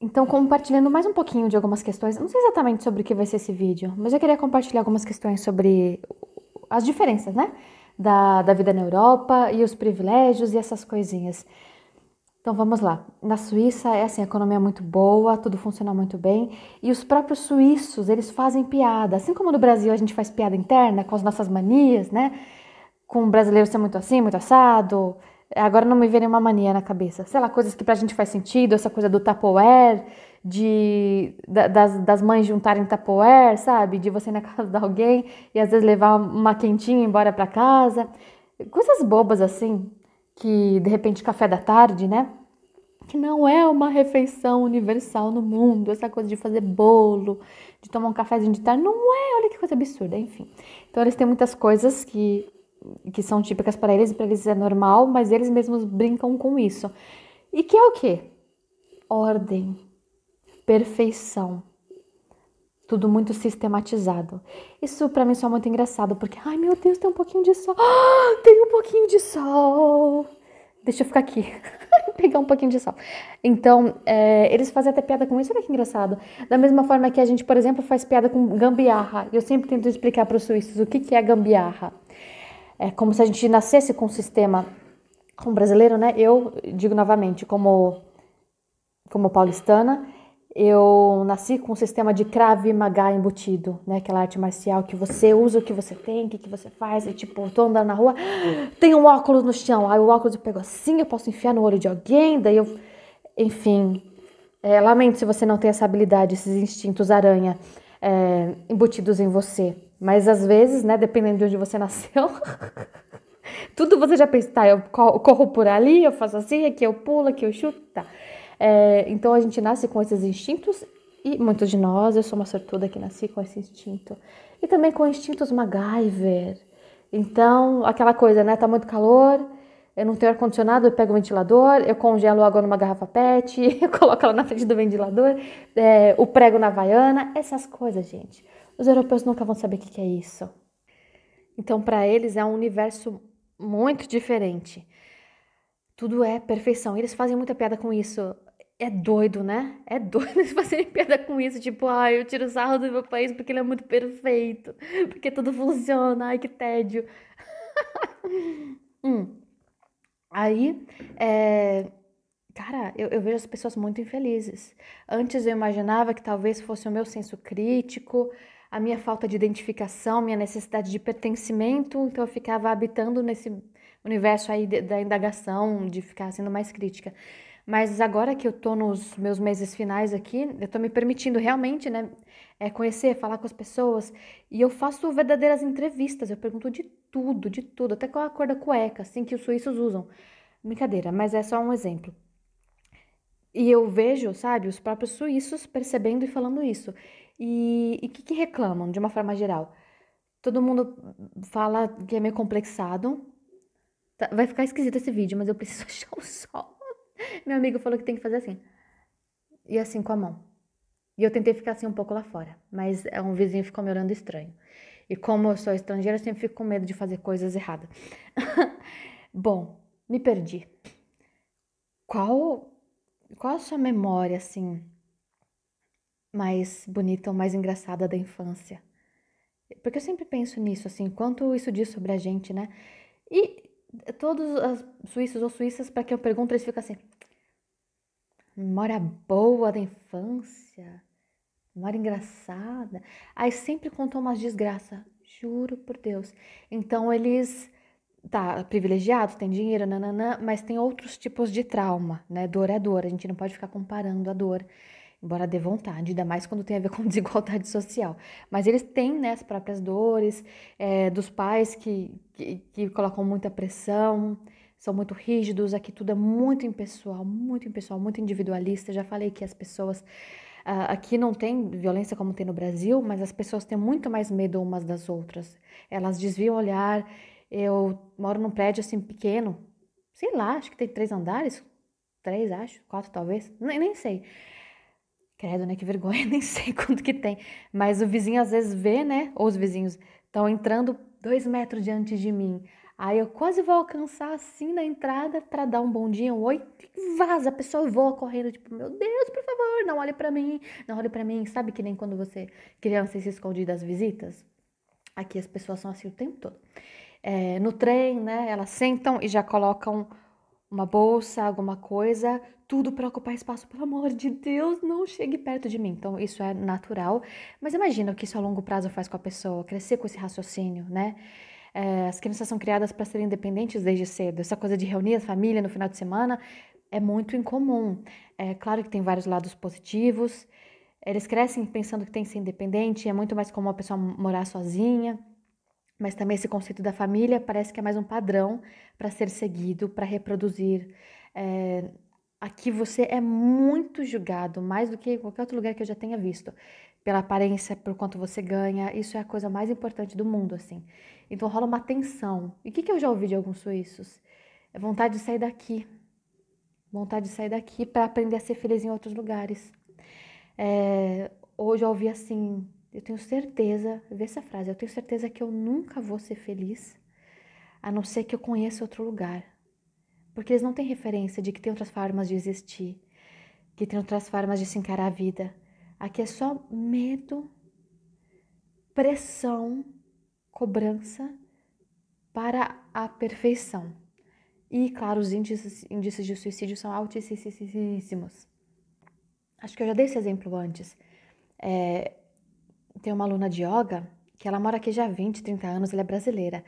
Então, compartilhando mais um pouquinho de algumas questões, não sei exatamente sobre o que vai ser esse vídeo, mas eu queria compartilhar algumas questões sobre as diferenças, né? Da vida na Europa e os privilégios e essas coisinhas. Então vamos lá. Na Suíça é assim, a economia é muito boa, tudo funciona muito bem. E os próprios suíços, eles fazem piada. Assim como no Brasil a gente faz piada interna com as nossas manias, né? Com o brasileiro ser muito assim, muito assado. Agora não me vem nenhuma mania na cabeça. Sei lá, coisas que pra gente faz sentido, essa coisa do Tupperware, das mães juntarem Tupperware, sabe? De você ir na casa de alguém e às vezes levar uma quentinha embora pra casa. Coisas bobas assim, que de repente café da tarde, né? Que não é uma refeição universal no mundo, essa coisa de fazer bolo, de tomar um cafezinho de tarde, não é, olha que coisa absurda, enfim. Então eles têm muitas coisas que são típicas para eles é normal, mas eles mesmos brincam com isso. E que é o quê? Ordem, perfeição, tudo muito sistematizado. Isso pra mim só é muito engraçado, porque, ai meu Deus, tem um pouquinho de sol, tem um pouquinho de sol. Deixa eu ficar aqui, pegar um pouquinho de sol. Então, eles fazem até piada com isso, olha que engraçado. Da mesma forma que a gente, por exemplo, faz piada com gambiarra. Eu sempre tento explicar para os suíços o que é gambiarra. É como se a gente nascesse com um sistema, como brasileiro, né? Eu digo novamente, como paulistana, eu nasci com um sistema de Krav Maga embutido, né? Aquela arte marcial que você usa o que você tem, o que você faz. E tipo, tô andando na rua, tem um óculos no chão. Aí o óculos eu pego assim, eu posso enfiar no olho de alguém, daí eu... Enfim, lamento se você não tem essa habilidade, esses instintos aranha embutidos em você. Mas às vezes, né, dependendo de onde você nasceu, tudo você já pensa, tá, eu corro por ali, eu faço assim, aqui eu pulo, aqui eu chuto, tá. Então a gente nasce com esses instintos e muitos de nós, eu sou uma sortuda que nasci com esse instinto. E também com instintos MacGyver. Então, aquela coisa, né, tá muito calor, eu não tenho ar-condicionado, eu pego o ventilador, eu congelo água numa garrafa PET, eu coloco ela na frente do ventilador, o prego na Havaiana, essas coisas, gente. Os europeus nunca vão saber o que é isso. Então, para eles é um universo muito diferente. Tudo é perfeição. Eles fazem muita piada com isso. É doido, né? É doido eles fazerem piada com isso. Tipo, ai, eu tiro sarro do meu país porque ele é muito perfeito. Porque tudo funciona. Ai, que tédio. Hum. Aí, cara, eu vejo as pessoas muito infelizes. Antes eu imaginava que talvez fosse o meu senso crítico, a minha falta de identificação, minha necessidade de pertencimento, então eu ficava habitando nesse universo aí da indagação, de ficar sendo mais crítica. Mas agora que eu tô nos meus meses finais aqui, eu tô me permitindo realmente, né, conhecer, falar com as pessoas, e eu faço verdadeiras entrevistas, eu pergunto de tudo, até qual é a cor da cueca, assim, que os suíços usam. Brincadeira, mas é só um exemplo. E eu vejo, sabe, os próprios suíços percebendo e falando isso. E o que reclamam, de uma forma geral? Todo mundo fala que é meio complexado. Vai ficar esquisito esse vídeo, mas eu preciso achar o sol. Meu amigo falou que tem que fazer assim. E assim com a mão. E eu tentei ficar assim um pouco lá fora. Mas um vizinho ficou me olhando estranho. E como eu sou estrangeira, eu sempre fico com medo de fazer coisas erradas. Bom, me perdi. Qual, qual a sua memória, assim, mais bonita ou mais engraçada da infância? Porque eu sempre penso nisso, assim, quanto isso diz sobre a gente, né? E todos os suíços ou suíças, para quem eu pergunto, eles ficam assim: memória boa da infância, memória engraçada. Aí sempre contam umas desgraças, juro por Deus. Então eles, tá, privilegiados, tem dinheiro, nananã, mas tem outros tipos de trauma, né? Dor é dor, a gente não pode ficar comparando a dor. Embora dê vontade, ainda mais quando tem a ver com desigualdade social. Mas eles têm, né, as próprias dores, dos pais que colocam muita pressão, são muito rígidos, aqui tudo é muito impessoal, muito individualista. Já falei que as pessoas, aqui não tem violência como tem no Brasil, mas as pessoas têm muito mais medo umas das outras. Elas desviam o olhar. Eu moro num prédio assim pequeno, sei lá, acho que tem 3 andares, 3 acho, 4 talvez, nem sei. Credo, né? Que vergonha, nem sei quanto que tem. Mas o vizinho às vezes vê, né? Ou os vizinhos estão entrando 2 metros diante de mim. Aí eu quase vou alcançar assim na entrada pra dar um bom dia, um oi, e vaza. A pessoa voa correndo, tipo, meu Deus, por favor, não olhe pra mim, não olhe pra mim. Sabe que nem quando você, criança, se esconde das visitas? Aqui as pessoas são assim o tempo todo. No trem, né, elas sentam e já colocam uma bolsa, alguma coisa, tudo para ocupar espaço. Pelo amor de Deus, não chegue perto de mim. Então, isso é natural. Mas imagina o que isso a longo prazo faz com a pessoa, crescer com esse raciocínio, né? As crianças são criadas para serem independentes desde cedo. Essa coisa de reunir a família no final de semana é muito incomum. É claro que tem vários lados positivos. Eles crescem pensando que tem que ser independente, é muito mais comum a pessoa morar sozinha. Mas também esse conceito da família parece que é mais um padrão para ser seguido, para reproduzir. É, aqui você é muito julgado, mais do que em qualquer outro lugar que eu já tenha visto, pela aparência, por quanto você ganha. Isso é a coisa mais importante do mundo, assim. Então rola uma tensão. E o que eu já ouvi de alguns suíços? É vontade de sair daqui. Vontade de sair daqui para aprender a ser feliz em outros lugares. Hoje eu ouvi assim, eu tenho certeza, vê essa frase, eu tenho certeza que eu nunca vou ser feliz, a não ser que eu conheça outro lugar. Porque eles não têm referência de que tem outras formas de existir, que tem outras formas de se encarar a vida. Aqui é só medo, pressão, cobrança para a perfeição. E, claro, os índices de suicídio são altíssimos. Acho que eu já dei esse exemplo antes. Tem uma aluna de yoga que ela mora aqui já há 20, 30 anos, ela é brasileira.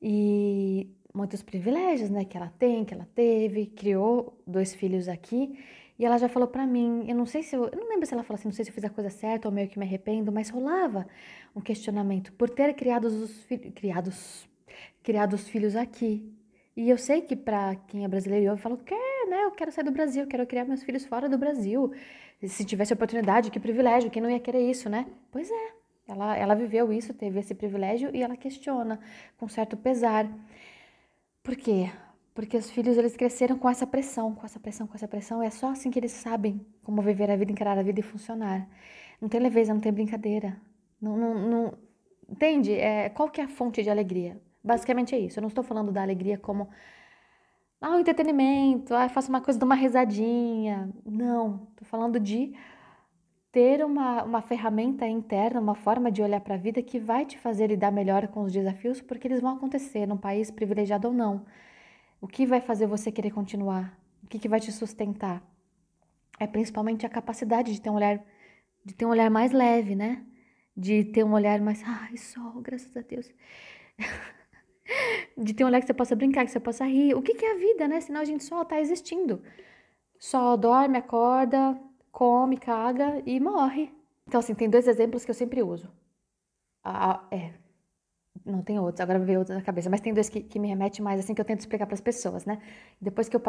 E muitos privilégios, né, que ela tem, que ela teve, criou 2 filhos aqui. E ela já falou pra mim, eu não sei se eu não lembro se ela falou assim, não sei se eu fiz a coisa certa ou meio que me arrependo, mas rolava um questionamento por ter criado os filhos aqui. E eu sei que pra quem é brasileiro eu falo, quer, né, eu quero sair do Brasil, quero criar meus filhos fora do Brasil. Se tivesse oportunidade, que privilégio, quem não ia querer isso, né? Pois é, ela viveu isso, teve esse privilégio e ela questiona com certo pesar. Por quê? Porque os filhos eles cresceram com essa pressão, com essa pressão, com essa pressão. É só assim que eles sabem como viver a vida, encarar a vida e funcionar. Não tem leveza, não tem brincadeira. Não. Entende? Qual que é a fonte de alegria? Basicamente é isso. Eu não estou falando da alegria como o entretenimento, faço uma coisa, dou uma risadinha. Não, estou falando de ter uma ferramenta interna, uma forma de olhar para a vida que vai te fazer lidar melhor com os desafios, porque eles vão acontecer num país privilegiado ou não. O que vai fazer você querer continuar? O que vai te sustentar? É principalmente a capacidade de ter um olhar mais leve, né? De ter um olhar mais, ai, sol, graças a Deus. De ter um olhar que você possa brincar, que você possa rir. O que é a vida, né? Senão a gente só tá existindo. Só dorme, acorda, come, caga e morre. Então, assim, tem 2 exemplos que eu sempre uso. Não tem outros, agora me veio outros na cabeça, mas tem 2 que me remetem mais, assim, que eu tento explicar para as pessoas, né? Depois que eu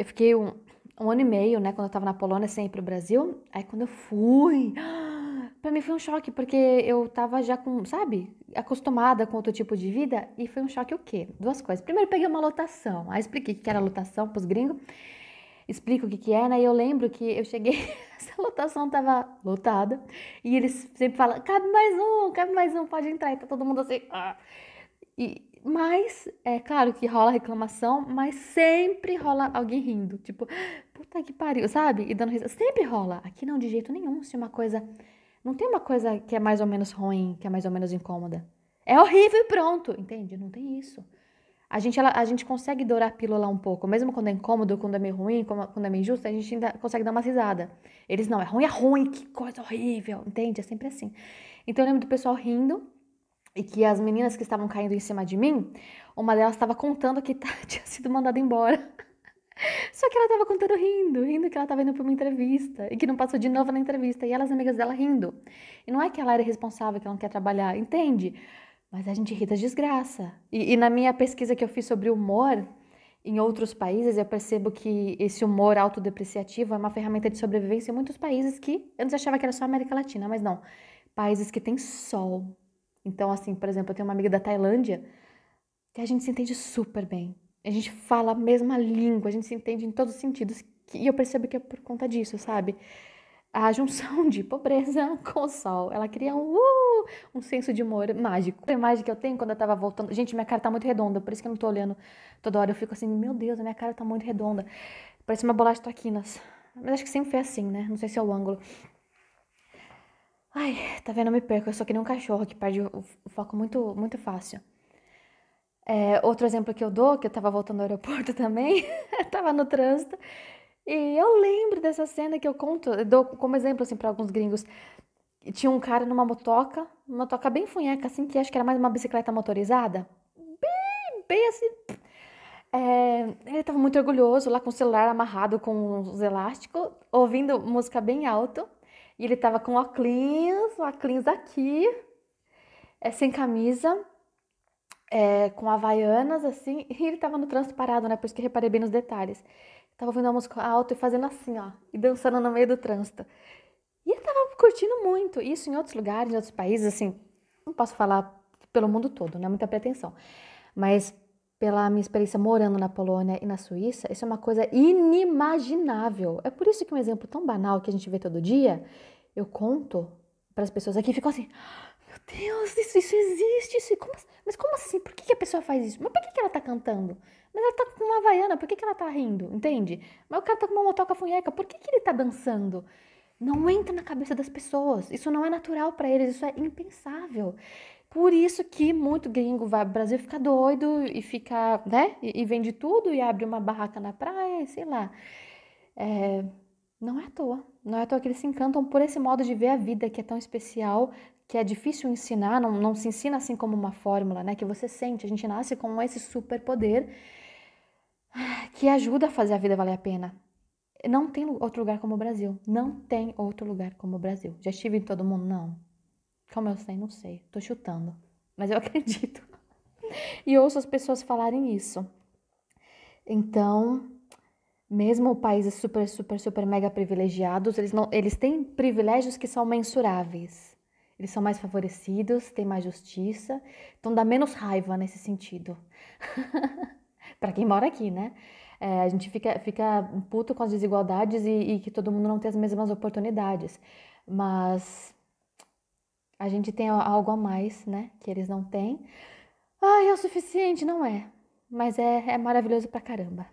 fiquei um ano e meio, né, quando eu tava na Polônia, sem ir pro Brasil, aí quando eu fui, pra mim foi um choque, porque eu tava já com, sabe, acostumada com outro tipo de vida, e foi um choque o quê? 2 coisas. Primeiro, eu peguei uma lotação, aí expliquei o que era lotação pros gringos, explico o que é, né? E eu lembro que eu cheguei, essa lotação tava lotada, e eles sempre falam, cabe mais um, pode entrar, e tá todo mundo assim, ah. Mas, é claro que rola reclamação, mas sempre rola alguém rindo, tipo, puta que pariu, sabe? E dando risada, sempre rola. Aqui não, de jeito nenhum, se uma coisa, não tem uma coisa que é mais ou menos ruim, que é mais ou menos incômoda. É horrível e pronto, entende? Não tem isso. A gente consegue dourar a pílula um pouco, mesmo quando é incômodo, quando é meio ruim, quando é meio injusto, a gente ainda consegue dar uma risada. Eles não, é ruim, que coisa horrível, entende? É sempre assim. Então eu lembro do pessoal rindo e que as meninas que estavam caindo em cima de mim, uma delas estava contando que tinha sido mandada embora. Só que ela estava contando rindo que ela estava indo para uma entrevista e que não passou de novo na entrevista. E elas, amigas dela, rindo. E não é que ela era irresponsável, que ela não quer trabalhar, entende? Mas a gente ri da desgraça. E na minha pesquisa que eu fiz sobre humor em outros países, eu percebo que esse humor autodepreciativo é uma ferramenta de sobrevivência em muitos países que antes achava que era só América Latina, mas não. Países que têm sol. Então, assim, por exemplo, eu tenho uma amiga da Tailândia que a gente se entende super bem. A gente fala a mesma língua, a gente se entende em todos os sentidos. E eu percebo que é por conta disso, sabe? A junção de pobreza com o sol. Ela cria um senso de humor mágico. A imagem que eu tenho quando eu tava voltando. Gente, minha cara tá muito redonda, por isso que eu não tô olhando toda hora. Eu fico assim, meu Deus, a minha cara tá muito redonda. Parece uma bolacha traquinas. Mas acho que sempre foi assim, né? Não sei se é o ângulo. Ai, tá vendo? Eu me perco. Eu sou que nem um cachorro que perde o foco muito, muito fácil. Outro exemplo que eu dou, que eu tava voltando ao aeroporto também, eu tava no trânsito, e eu lembro dessa cena que eu dou como exemplo, assim, pra alguns gringos. Tinha um cara numa motoca bem funheca, assim, que acho que era mais uma bicicleta motorizada. Bem assim. Ele tava muito orgulhoso, lá com o celular amarrado com os elásticos, ouvindo música bem alto. E ele tava com óculos, aqui, sem camisa, com havaianas, assim, e ele tava no trânsito parado, né? Por isso que eu reparei bem nos detalhes. Tava ouvindo a música alta e fazendo assim, ó, e dançando no meio do trânsito. E ele tava curtindo muito. Isso em outros lugares, em outros países, assim, não posso falar pelo mundo todo, não é muita pretensão. Mas pela minha experiência morando na Polônia e na Suíça, isso é uma coisa inimaginável. É por isso que um exemplo tão banal que a gente vê todo dia, eu conto para as pessoas aqui e ficam assim: meu Deus, isso existe, mas como assim? Por que a pessoa faz isso? Mas por que ela tá cantando? Mas ela tá com uma havaiana, por que ela tá rindo? Entende? Mas o cara tá com uma motoca funheca, por que ele tá dançando? Não entra na cabeça das pessoas. Isso não é natural para eles, isso é impensável. Por isso que muito gringo vai pro Brasil, fica doido e fica, né? E vende tudo e abre uma barraca na praia, sei lá. É, não é à toa. Não é à toa que eles se encantam por esse modo de ver a vida que é tão especial, que é difícil ensinar, não se ensina assim como uma fórmula, né? Que você sente, a gente nasce com esse superpoder que ajuda a fazer a vida valer a pena. Não tem outro lugar como o Brasil. Não tem outro lugar como o Brasil. Já estive em todo mundo? Não. Como eu sei? Não sei. Tô chutando. Mas eu acredito. E ouço as pessoas falarem isso. Então, mesmo países super, super, super mega privilegiados, eles têm privilégios que são mensuráveis. Eles são mais favorecidos, têm mais justiça, então dá menos raiva nesse sentido. Para quem mora aqui, né? A gente fica puto com as desigualdades e que todo mundo não tem as mesmas oportunidades. Mas a gente tem algo a mais, né? Que eles não têm. Ai, é o suficiente, não é? Mas é maravilhoso pra caramba.